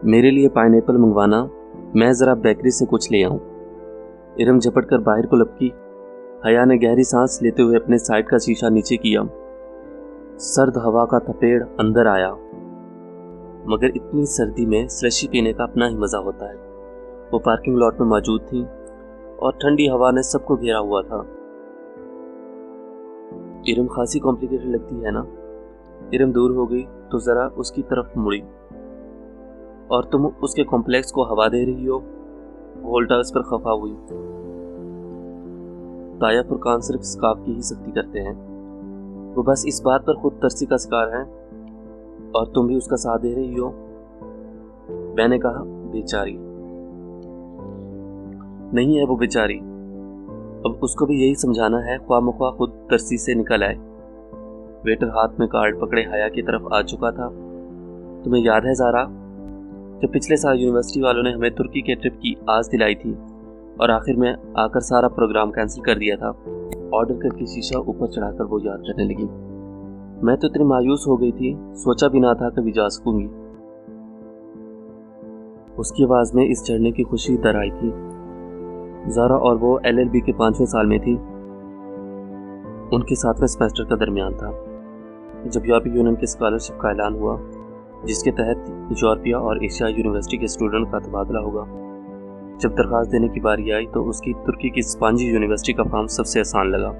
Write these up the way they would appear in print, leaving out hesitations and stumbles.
मेरे लिए पाइनएप्पल मंगवाना, मैं ज़रा बेकरी से कुछ ले आऊं। इरम झपट कर बाहर को लपकी। हया ने गहरी सांस लेते हुए अपने साइड का शीशा नीचे किया। सर्द हवा का थपेड़ अंदर आया, मगर इतनी सर्दी में स्लशी पीने का अपना ही मज़ा होता है। वो पार्किंग लॉट में मौजूद थी और ठंडी हवा ने सबको घेरा हुआ था। इरम खासी कॉम्प्लिकेटेड लगती है ना। इरम दूर हो गई तो ज़रा उसकी तरफ मुड़ी। और तुम उसके कॉम्प्लेक्स को हवा दे रही हो? वोल्टा उस पर खफा हुई। ताया फुरकान सिर्फ स्काफ की ही सख्ती करते हैं, वो बस इस बात पर खुद तरसी का शिकार है और तुम भी उसका साथ दे रही हो। मैंने कहा बेचारी नहीं है वो बेचारी, अब उसको भी यही समझाना है, ख्वामख्वा खुद तरसी से निकल आए। वेटर हाथ में कार्ड पकड़े हया की तरफ आ चुका था। तुम्हें याद है ज़ारा, जब पिछले साल यूनिवर्सिटी वालों ने हमें तुर्की के ट्रिप की आस दिलाई थी और आखिर में आकर सारा प्रोग्राम कैंसिल कर दिया था। ऑर्डर करके शीशा ऊपर चढ़ाकर वो याद करने लगी। मैं तो इतनी मायूस हो गई थी, सोचा भी ना था कभी जा सकूंगी। उसकी आवाज में इस झरने की खुशी दर आई थी। ज़ारा और वो LLB के 5वें साल में थी। उनके 7वें सेमेस्टर का दरमियान था जब यूरोपीय यूनियन के स्कॉलरशिप का ऐलान हुआ, जिसके तहत यूरोपिया और एशिया यूनिवर्सिटी के स्टूडेंट का तबादला होगा। जब दरख्वास्त देने की बारी आई तो उसकी तुर्की की स्पांजी यूनिवर्सिटी का फॉर्म सबसे आसान लगा।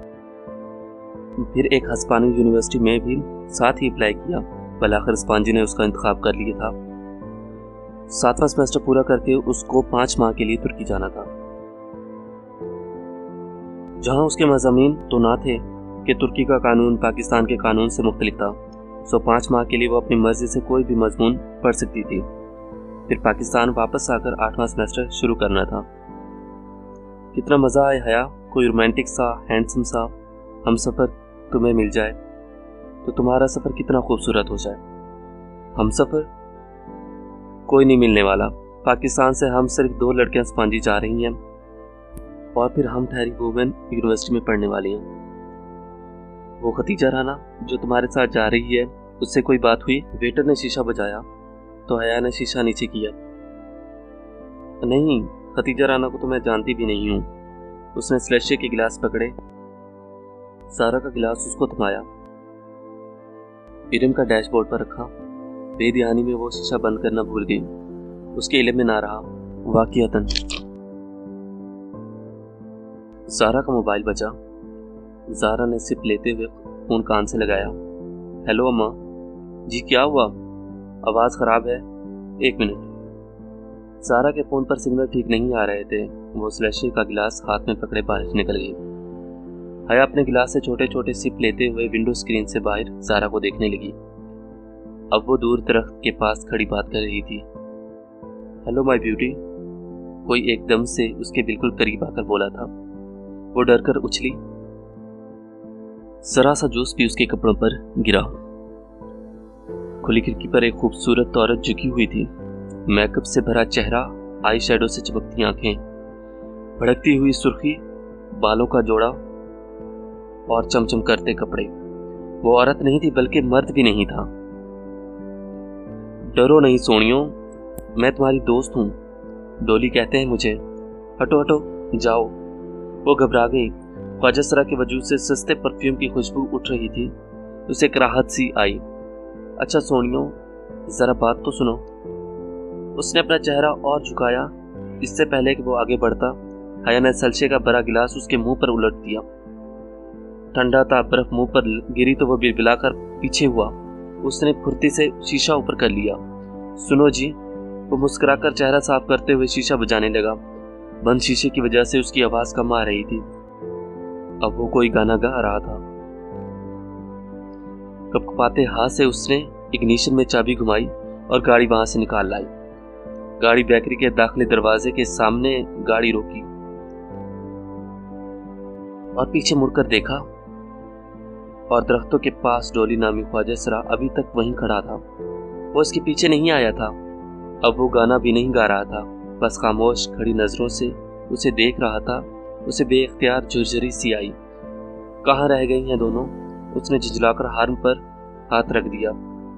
फिर एक हस्पानी यूनिवर्सिटी में भी साथ ही अप्लाई किया, भला आखिर स्पांजी ने उसका इंतखाब कर लिया था। 7वां सेमेस्टर पूरा करके उसको 5 माह के लिए तुर्की जाना था, जहां उसके मज़ामीन तो ना थे कि तुर्की का कानून पाकिस्तान के कानून से मुख्तलिफ था। 5 माह के लिए वो अपनी मर्जी से कोई भी मजमून पढ़ सकती थी। फिर पाकिस्तान वापस आकर 8वां सेमेस्टर शुरू करना था। कितना मज़ा आया हया, कोई रोमांटिक सा हैंडसम सा हमसफ़र तुम्हें मिल जाए तो तुम्हारा सफ़र कितना खूबसूरत हो जाए। हमसफ़र कोई नहीं मिलने वाला। पाकिस्तान से हम सिर्फ 2 लड़कियां स्पांजी जा रही हैं और फिर हम ठहरी वुमेन यूनिवर्सिटी में पढ़ने वाली हैं। वो खतीजा राना जो तुम्हारे साथ जा रही है, उससे कोई बात हुई? वेटर ने शीशा बजाया तो हया ने शीशा नीचे किया। नहीं, खतीजा राना को तो मैं जानती भी नहीं हूँ। उसने स्लैशे के गिलास पकड़े, सारा का गिलास उसको थमाया, इरम का डैशबोर्ड पर रखा। बेध्यानी में वो शीशा बंद करना भूल गई। उसके इल्म में ना रहा वाक़ियतन। ज़ारा का मोबाइल बजा। ज़ारा ने सिप लेते हुए फ़ोन कान से लगाया। हेलो अम्मा जी, क्या हुआ? आवाज़ ख़राब है, 1 मिनट। ज़ारा के फ़ोन पर सिग्नल ठीक नहीं आ रहे थे। वो स्लैशे का गिलास हाथ में पकड़े बाहर निकल गई। हया अपने गिलास से छोटे छोटे सिप लेते हुए विंडो स्क्रीन से बाहर ज़ारा को देखने लगी। अब वो दूर दरख्त के पास खड़ी बात कर रही थी। हेलो माय ब्यूटी, कोई एकदम से उसके बिल्कुल करीब आकर बोला था। वो डर कर उछली। जरा सा जूस भी उसके कपड़ों पर गिरा। खुली खिड़की पर एक खूबसूरत औरत झुकी हुई थी। मेकअप से भरा चेहरा, आई शैडो से चमकती आंखें, भड़कती हुई सुर्खी, बालों का जोड़ा और चमचम करते कपड़े। वो औरत नहीं थी बल्कि मर्द भी नहीं था। डरो नहीं सोनियो, मैं तुम्हारी दोस्त हूँ, डोली कहते हैं मुझे। हटो हटो जाओ। वो घबरा गई। ख्वाजा सरा के वजूद से सस्ते परफ्यूम की खुशबू उठ रही थी। उसे एक राहत सी आई। अच्छा सोनियो, जरा बात तो सुनो। उसने अपना चेहरा और झुकाया। इससे पहले कि वो आगे बढ़ता, हया ने सलशे का बड़ा गिलास उसके मुंह पर उलट दिया। ठंडा था, बर्फ मुंह पर गिरी तो वो बिलबिलाकर पीछे हुआ। उसने फुर्ती से शीशा ऊपर कर लिया। सुनो जी। वो मुस्कुराकर चेहरा साफ करते हुए शीशा बजाने लगा। बंद शीशे की वजह से उसकी आवाज कम आ रही थी। अब वो कोई गाना गा रहा था। कपकपाते हाथ से उसने इग्निशन में चाबी घुमाई और गाड़ी वहां से निकाल लाई। गाड़ी बेकरी के दाखिली दरवाजे के सामने गाड़ी रोकी और पीछे मुड़कर देखा और दरख्तों के पास डोली नामी ख्वाजा सरा अभी तक वहीं खड़ा था। वो इसके पीछे नहीं आया था। अब वो गाना भी नहीं गा रहा था, बस खामोश खड़ी नजरों से उसे देख रहा था। उसे बेइख्तियार झुरझुरी सी आई। कहाँ रह गई हैं दोनों? उसने झिझलाकर हार्न पर हाथ रख दिया,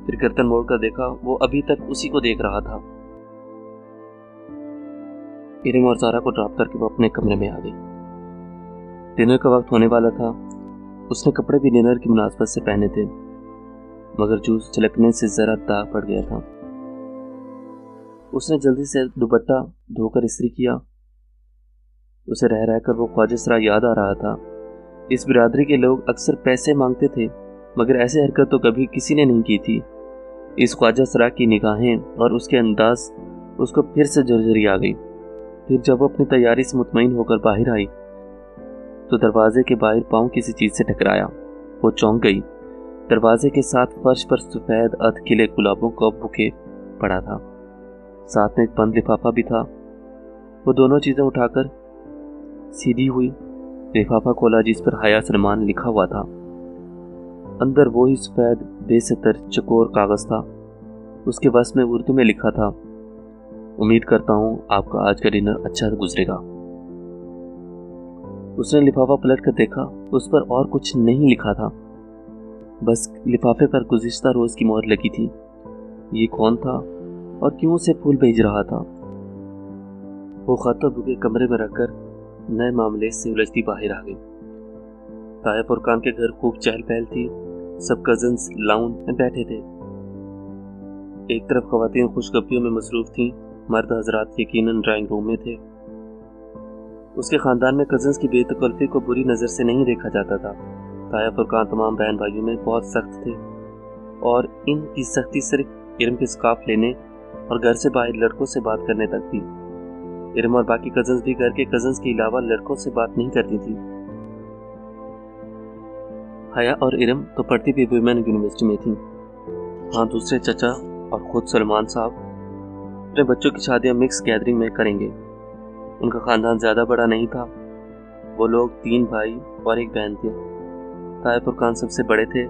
फिर गर्दन मोड़कर देखा। वो अभी तक उसी को देख रहा था। इरम और ज़ारा को ड्रॉप करके वो अपने कमरे में आ गई। डिनर का वक्त होने वाला था। उसने कपड़े भी डिनर की मुनासबत से पहने थे, मगर जूस छलकने से ज़रा दाग पड़ गया था। उसने जल्दी से दुपट्टा धोकर इस्त्री किया। उसे रह रहकर वो ख्वाजा सरा याद आ रहा था। इस बिरादरी के लोग अक्सर पैसे मांगते थे, मगर ऐसी हरकत तो कभी किसी ने नहीं की थी। इस ख्वाजा सरा की निगाहें और उसके अंदाज उसको फिर से झरझरी आ गई। फिर जब वो अपनी तैयारी से मुतमईन होकर बाहर आई तो दरवाजे के बाहर पाँव किसी चीज़ से टकराया। वो चौंक गई। दरवाजे के साथ फर्श पर सफ़ेद अर्ध खिले गुलाबों का बुके पड़ा था, साथ में एक बंद लिफाफा भी था। वो दोनों चीज़ें उठाकर सीधी हुई। लिफाफा खोला जिस पर हया सलमान लिखा हुआ था। अंदर वो ही सफ़ेद बेसतर चकोर कागज़ था। उसके बस में उर्दू में लिखा था, उम्मीद करता हूँ आपका आज का डिनर अच्छा गुजरेगा। उसने लिफाफा पलट कर देखा। उस पर और कुछ नहीं लिखा था, बस लिफाफे पर गुज़िश्ता रोज़ की मोहर लगी थी। ये कौन था और क्यों उसे फूल भेज रहा था? वो खत और बुके कमरे में रखकर नए मामले से उलझती बाहर आ गई। ताया फुरकान के घर खूब चहल पहल थी। सब कजन्स लाउन में बैठे थे। एक तरफ खवातीन खुशगपियों में मसरूफ थीं, मर्द हजरात यकीनन ड्राइंग रूम में थे। उसके ख़ानदान में कजन्स की बेतकल्फ़ी को बुरी नज़र से नहीं देखा जाता था। ताया फुरकान तमाम बहन भाइयों में बहुत सख्त थे और इनकी सख्ती सिर्फ इरम के स्काफ लेने और घर से बाहर लड़कों से बात करने तक थी। इरम और बाकी कजन्स भी घर के कजन्स के अलावा लड़कों से बात नहीं करती थी। हया और इरम तो पढ़ती भी वुमेन यूनिवर्सिटी में थी। हाँ, दूसरे चचा और ख़ुद सलमान साहब अपने बच्चों की शादियाँ मिक्स गैदरिंग में करेंगे। उनका ख़ानदान ज़्यादा बड़ा नहीं था। वो लोग 3 भाई और एक बहन थे। ताया फुरकान सबसे बड़े थे।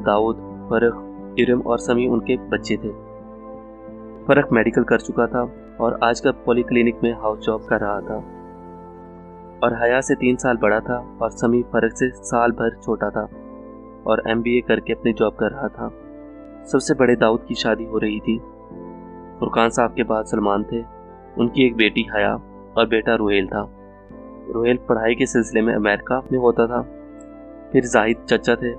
दाऊद, फरख, इरम और समी उनके बच्चे थे। फरख मेडिकल कर चुका था और आजकल पॉलीक्लिनिक में हाउस जॉब कर रहा था, और हया से 3 साल बड़ा था और समी फरख से साल भर छोटा था और MBA करके अपनी जॉब कर रहा था। सबसे बड़े दाऊद की शादी हो रही थी। फुरकान साहब के बाद सलमान थे। उनकी एक बेटी हया और बेटा रुहेल था। रुहेल पढ़ाई के सिलसिले में अमेरिका में होता था। फिर जाहिद चचा थे।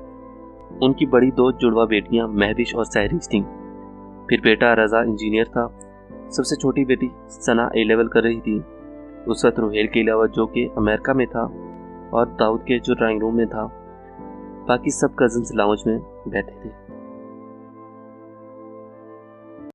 उनकी बड़ी 2 जुड़वा बेटियां महविश और सहरिश थीं। फिर बेटा रज़ा इंजीनियर था। सबसे छोटी बेटी सना A लेवल कर रही थी। उस वक्त रुहेल के अलावा जो कि अमेरिका में था और दाऊद के जो ड्राइंग रूम में था, बाकी सब कजन्स लाउंज में बैठे थे।